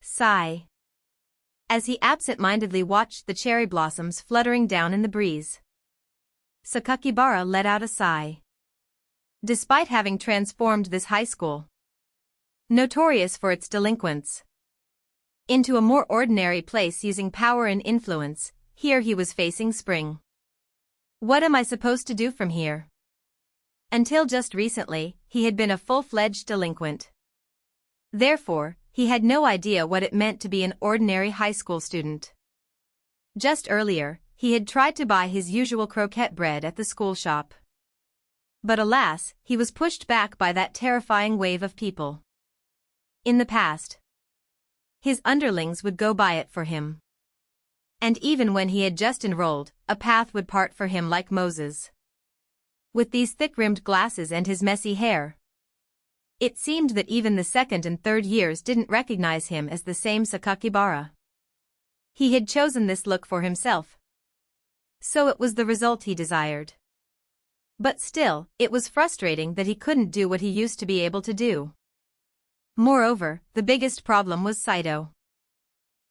Sigh. As he absent-mindedly watched the cherry blossoms fluttering down in the breeze, Sakakibara let out a sigh. Despite having transformed this high school, notorious for its delinquents, into a more ordinary place using power and influence, here he was facing spring. What am I supposed to do from here? Until just recently, he had been a full-fledged delinquent. Therefore, he had no idea what it meant to be an ordinary high school student. Just earlier, he had tried to buy his usual croquette bread at the school shop. But alas, he was pushed back by that terrifying wave of people. In the past, his underlings would go buy it for him. And even when he had just enrolled, a path would part for him like Moses. With these thick-rimmed glasses and his messy hair, it seemed that even the second and third years didn't recognize him as the same Sakakibara. He had chosen this look for himself, so it was the result he desired. But still, it was frustrating that he couldn't do what he used to be able to do. Moreover, the biggest problem was Saito.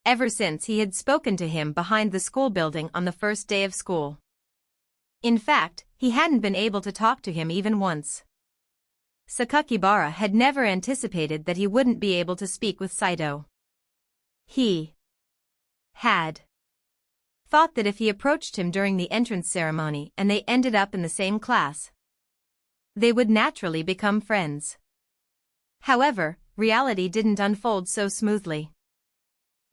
Ever since he had spoken to him behind the school building on the first day of school. In fact, he hadn't been able to talk to him even once. Sakakibara had never anticipated that he wouldn't be able to speak with Saito. He had thought that if he approached him during the entrance ceremony and they ended up in the same class, they would naturally become friends. However, reality didn't unfold so smoothly.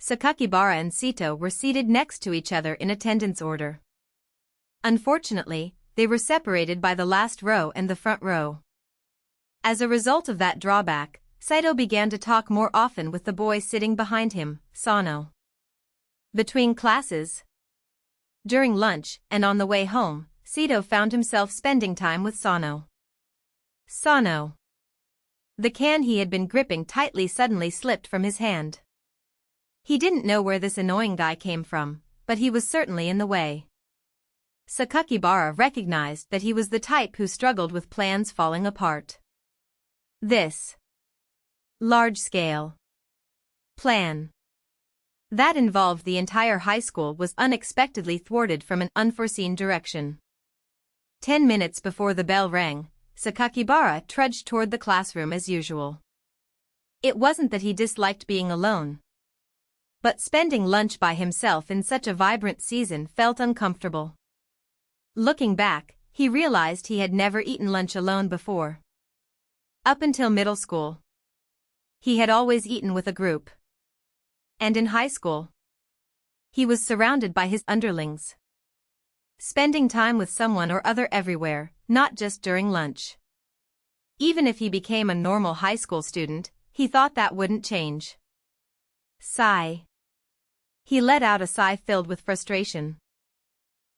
Sakakibara and Sito were seated next to each other in attendance order. Unfortunately, they were separated by the last row and the front row. As a result of that drawback, Saito began to talk more often with the boy sitting behind him, Sano. Between classes, during lunch, and on the way home, Sito found himself spending time with Sano. Sano. The can he had been gripping tightly suddenly slipped from his hand. He didn't know where this annoying guy came from, but he was certainly in the way. Sakakibara recognized that he was the type who struggled with plans falling apart. This large-scale plan that involved the entire high school was unexpectedly thwarted from an unforeseen direction. 10 minutes before the bell rang, Sakakibara trudged toward the classroom as usual. It wasn't that he disliked being alone, but spending lunch by himself in such a vibrant season felt uncomfortable. Looking back, he realized he had never eaten lunch alone before. Up until middle school, he had always eaten with a group. And in high school, he was surrounded by his underlings, spending time with someone or other everywhere, not just during lunch. Even if he became a normal high school student, he thought that wouldn't change. Sigh. He let out a sigh filled with frustration.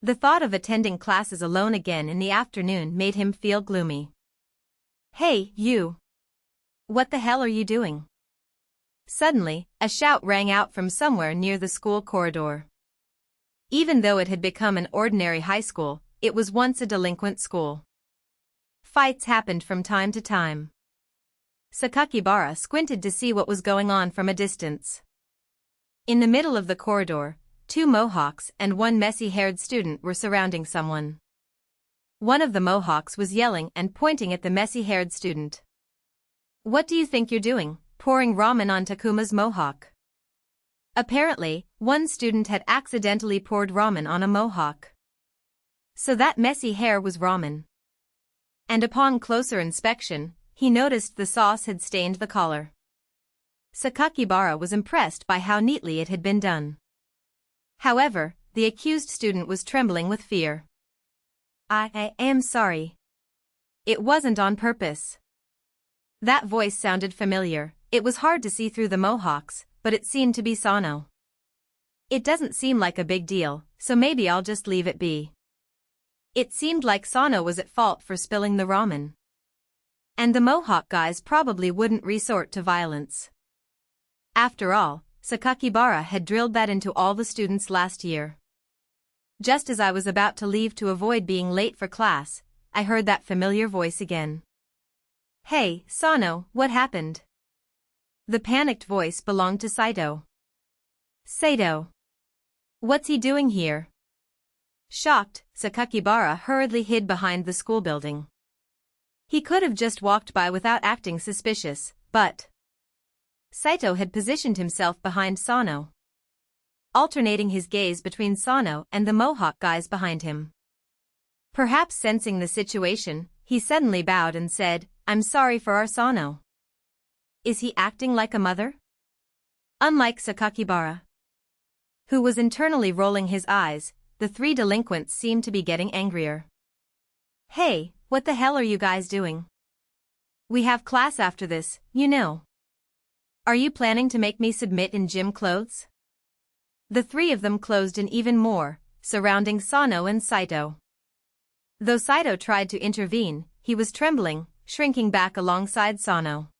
The thought of attending classes alone again in the afternoon made him feel gloomy. Hey, you! What the hell are you doing? Suddenly, a shout rang out from somewhere near the school corridor. Even though it had become an ordinary high school, it was once a delinquent school. Fights happened from time to time. Sakakibara squinted to see what was going on from a distance. In the middle of the corridor, 2 Mohawks and 1 messy-haired student were surrounding someone. One of the Mohawks was yelling and pointing at the messy-haired student. What do you think you're doing, pouring ramen on Takuma's Mohawk? Apparently, one student had accidentally poured ramen on a Mohawk. So that messy hair was ramen. And upon closer inspection, he noticed the sauce had stained the collar. Sakakibara was impressed by how neatly it had been done. However, the accused student was trembling with fear. I am sorry. It wasn't on purpose. That voice sounded familiar. It was hard to see through the Mohawks, but it seemed to be Sano. It doesn't seem like a big deal, so maybe I'll just leave it be. It seemed like Sano was at fault for spilling the ramen. And the Mohawk guys probably wouldn't resort to violence. After all, Sakakibara had drilled that into all the students last year. Just as I was about to leave to avoid being late for class, I heard that familiar voice again. Hey, Sano, what happened? The panicked voice belonged to Saito. Saito. What's he doing here? Shocked, Sakakibara hurriedly hid behind the school building. He could have just walked by without acting suspicious, but Saito had positioned himself behind Sano, alternating his gaze between Sano and the Mohawk guys behind him. Perhaps sensing the situation, he suddenly bowed and said, "I'm sorry for our Sano." Is he acting like a mother? Unlike Sakakibara, who was internally rolling his eyes, the three delinquents seemed to be getting angrier. Hey, what the hell are you guys doing? We have class after this, you know. Are you planning to make me submit in gym clothes? The three of them closed in even more, surrounding Sano and Saito. Though Saito tried to intervene, he was trembling, shrinking back alongside Sano.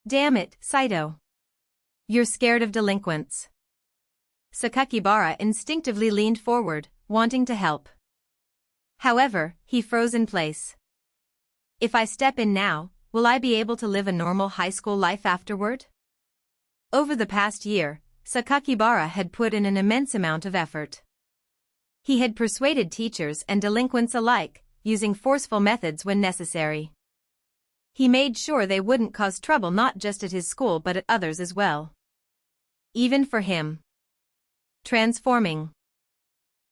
Damn it, Saito. You're scared of delinquents. Sakakibara instinctively leaned forward, wanting to help. However, he froze in place. If I step in now, will I be able to live a normal high school life afterward? Over the past year, Sakakibara had put in an immense amount of effort. He had persuaded teachers and delinquents alike, using forceful methods when necessary. He made sure they wouldn't cause trouble not just at his school but at others as well. Even for him, transforming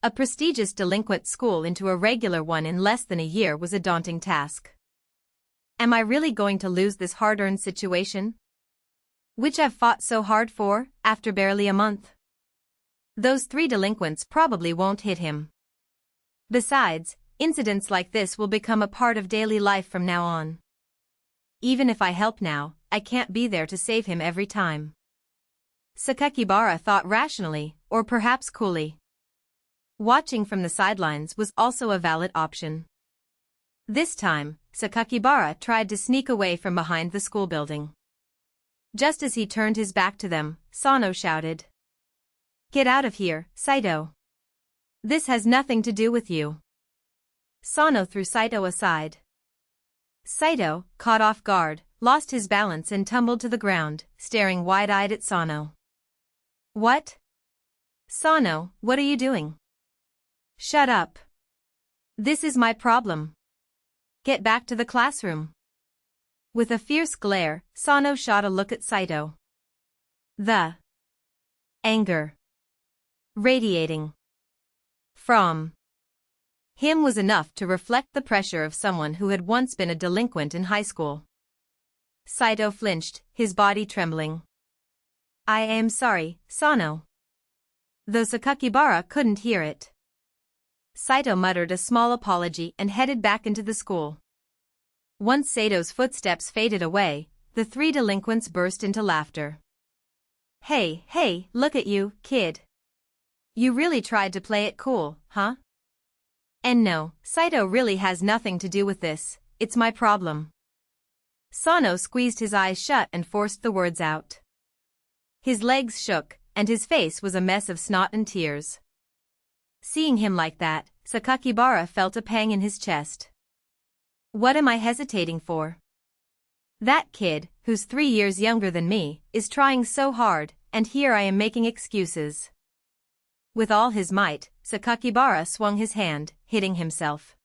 a prestigious delinquent school into a regular one in less than a year was a daunting task. Am I really going to lose this hard-earned situation, which I've fought so hard for, after barely a month? Those three delinquents probably won't hit him. Besides, incidents like this will become a part of daily life from now on. Even if I help now, I can't be there to save him every time. Sakakibara thought rationally, or perhaps coolly. Watching from the sidelines was also a valid option. This time, Sakakibara tried to sneak away from behind the school building. Just as he turned his back to them, Sano shouted, "Get out of here, Saito. This has nothing to do with you." Sano threw Saito aside. Saito, caught off guard, lost his balance and tumbled to the ground, staring wide-eyed at Sano. What? Sano, what are you doing? Shut up. This is my problem. Get back to the classroom. With a fierce glare, Sano shot a look at Saito. The anger radiating from him was enough to reflect the pressure of someone who had once been a delinquent in high school. Saito flinched, his body trembling. I am sorry, Sano. Though Sakakibara couldn't hear it, Saito muttered a small apology and headed back into the school. Once Saito's footsteps faded away, the three delinquents burst into laughter. Hey, look at you, kid. You really tried to play it cool, huh? And no, Saito really has nothing to do with this, it's my problem. Sano squeezed his eyes shut and forced the words out. His legs shook, and his face was a mess of snot and tears. Seeing him like that, Sakakibara felt a pang in his chest. What am I hesitating for? That kid, who's 3 years younger than me, is trying so hard, and here I am making excuses. With all his might, Sakakibara swung his hand, hitting himself.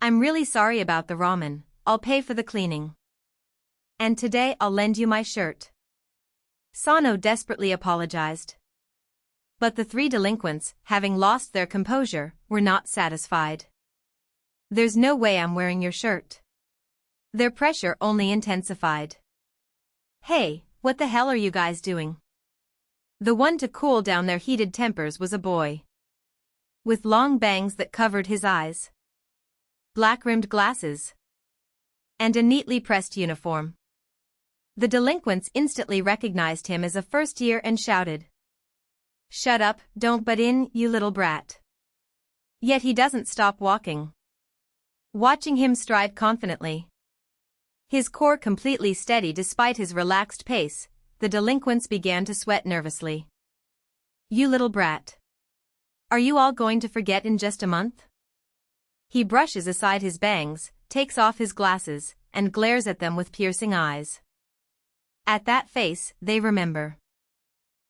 I'm really sorry about the ramen, I'll pay for the cleaning. And today I'll lend you my shirt. Sano desperately apologized. But the three delinquents, having lost their composure, were not satisfied. There's no way I'm wearing your shirt. Their pressure only intensified. Hey, what the hell are you guys doing? The one to cool down their heated tempers was a boy with long bangs that covered his eyes, black-rimmed glasses, and a neatly pressed uniform. The delinquents instantly recognized him as a first-year and shouted, Shut up, don't butt in, you little brat. Yet he doesn't stop walking. Watching him stride confidently, his core completely steady despite his relaxed pace, the delinquents began to sweat nervously. You little brat. Are you all going to forget in just a month? He brushes aside his bangs, takes off his glasses, and glares at them with piercing eyes. At that face, they remember.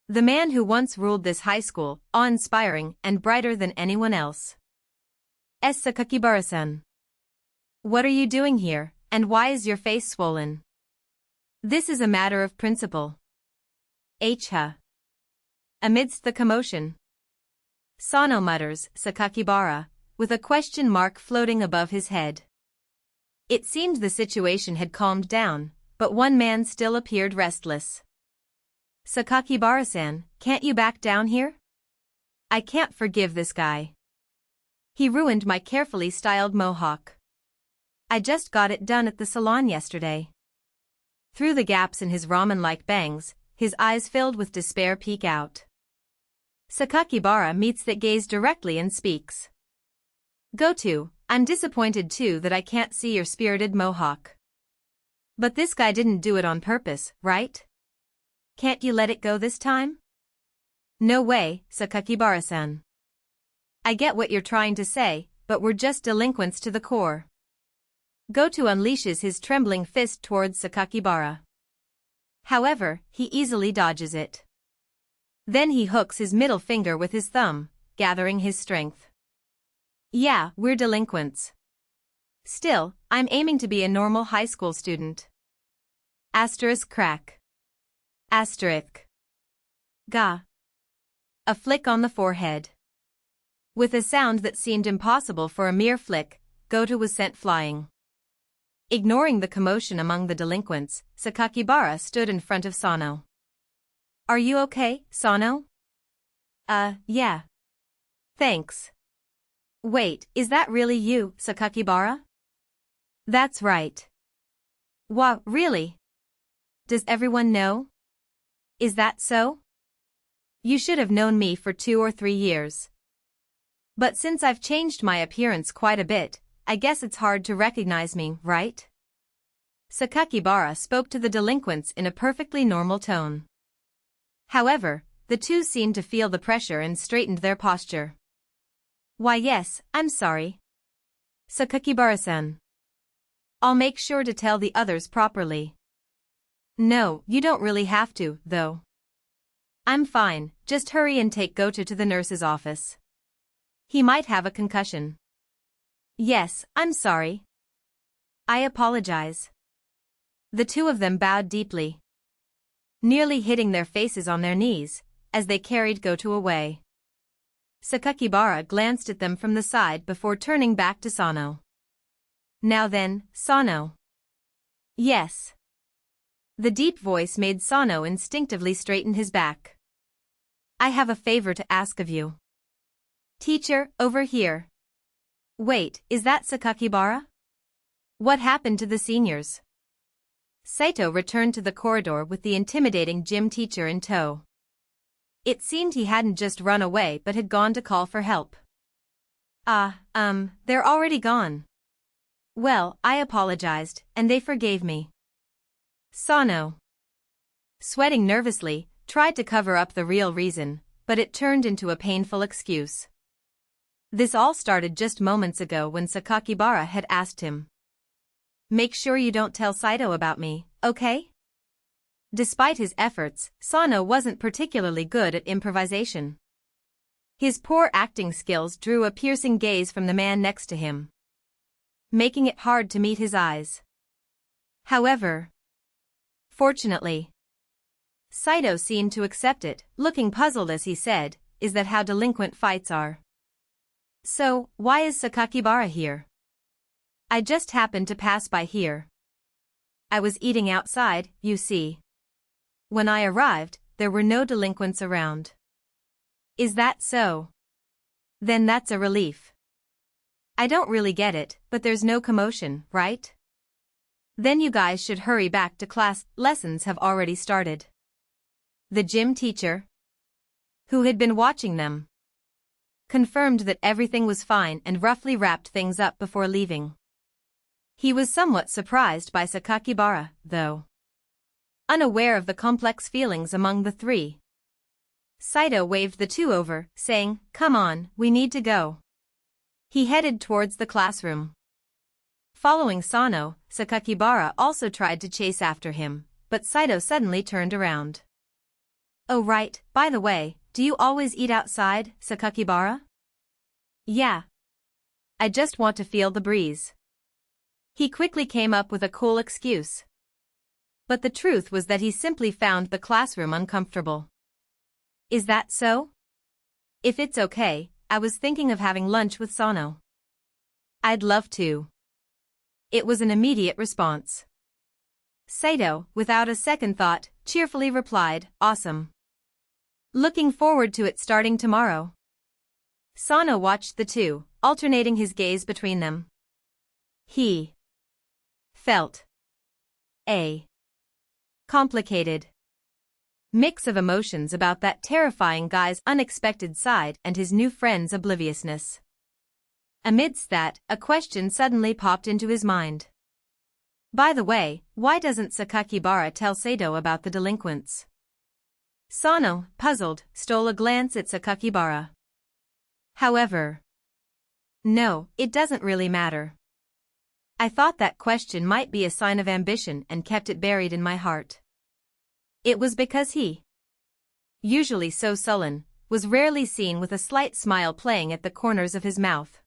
The man who once ruled this high school, awe-inspiring and brighter than anyone else. Sakakibara-san. What are you doing here, and why is your face swollen? This is a matter of principle. Ha. Amidst the commotion, Sano mutters Sakakibara, with a question mark floating above his head. It seemed the situation had calmed down, but one man still appeared restless. Sakakibara-san, can't you back down here? I can't forgive this guy. He ruined my carefully styled mohawk. I just got it done at the salon yesterday. Through the gaps in his ramen-like bangs, his eyes filled with despair peek out. Sakakibara meets that gaze directly and speaks. Go-to, I'm disappointed too that I can't see your spirited mohawk. But this guy didn't do it on purpose, right? Can't you let it go this time? No way, Sakakibara-san. I get what you're trying to say, but we're just delinquents to the core. Go-to unleashes his trembling fist towards Sakakibara. However, he easily dodges it. Then he hooks his middle finger with his thumb, gathering his strength. Yeah, we're delinquents. Still, I'm aiming to be a normal high school student. Asterisk crack. Asterisk. Ga. A flick on the forehead. With a sound that seemed impossible for a mere flick, Go-to was sent flying. Ignoring the commotion among the delinquents, Sakakibara stood in front of Sano. Are you okay, Sano? Yeah. Thanks. Wait, is that really you, Sakakibara? That's right. Wow, really? Does everyone know? Is that so? You should have known me for 2 or 3 years. But since I've changed my appearance quite a bit, I guess it's hard to recognize me, right? Sakakibara spoke to the delinquents in a perfectly normal tone. However, the two seemed to feel the pressure and straightened their posture. Why yes, I'm sorry. Sakakibara-san. I'll make sure to tell the others properly. No, you don't really have to, though. I'm fine, just hurry and take Go-to the nurse's office. He might have a concussion. Yes, I'm sorry. I apologize. The two of them bowed deeply, nearly hitting their faces on their knees, as they carried Go-to away. Sakakibara glanced at them from the side before turning back to Sano. Now then, Sano. Yes. The deep voice made Sano instinctively straighten his back. I have a favor to ask of you. Teacher, over here. Wait, is that Sakakibara? What happened to the seniors? Saito returned to the corridor with the intimidating gym teacher in tow. It seemed he hadn't just run away but had gone to call for help. They're already gone. Well, I apologized, and they forgave me. Sano, sweating nervously, tried to cover up the real reason, but it turned into a painful excuse. This all started just moments ago when Sakakibara had asked him. Make sure you don't tell Saito about me, okay? Despite his efforts, Sano wasn't particularly good at improvisation. His poor acting skills drew a piercing gaze from the man next to him, making it hard to meet his eyes. However, fortunately, Saito seemed to accept it, looking puzzled as he said, "Is that how delinquent fights are? So, why is Sakakibara here?" I just happened to pass by here. I was eating outside, you see. When I arrived, there were no delinquents around. Is that so? Then that's a relief. I don't really get it, but there's no commotion, right? Then you guys should hurry back to class, lessons have already started. The gym teacher, who had been watching them, confirmed that everything was fine and roughly wrapped things up before leaving. He was somewhat surprised by Sakakibara, though, unaware of the complex feelings among the three. Saito waved the two over, saying, "Come on, we need to go." He headed towards the classroom. Following Sano, Sakakibara also tried to chase after him, but Saito suddenly turned around. Oh right, by the way, do you always eat outside, Sakakibara? Yeah. I just want to feel the breeze. He quickly came up with a cool excuse. But the truth was that he simply found the classroom uncomfortable. Is that so? If it's okay, I was thinking of having lunch with Sano. I'd love to. It was an immediate response. Saito, without a second thought, cheerfully replied, awesome. Looking forward to it starting tomorrow. Sano watched the two, alternating his gaze between them. He felt a complicated mix of emotions about that terrifying guy's unexpected side and his new friend's obliviousness. Amidst that, a question suddenly popped into his mind. By the way, why doesn't Sakakibara tell Saito about the delinquents? Sano, puzzled, stole a glance at Sakakibara. However, no, it doesn't really matter. I thought that question might be a sign of ambition and kept it buried in my heart. It was because he, usually so sullen, was rarely seen with a slight smile playing at the corners of his mouth.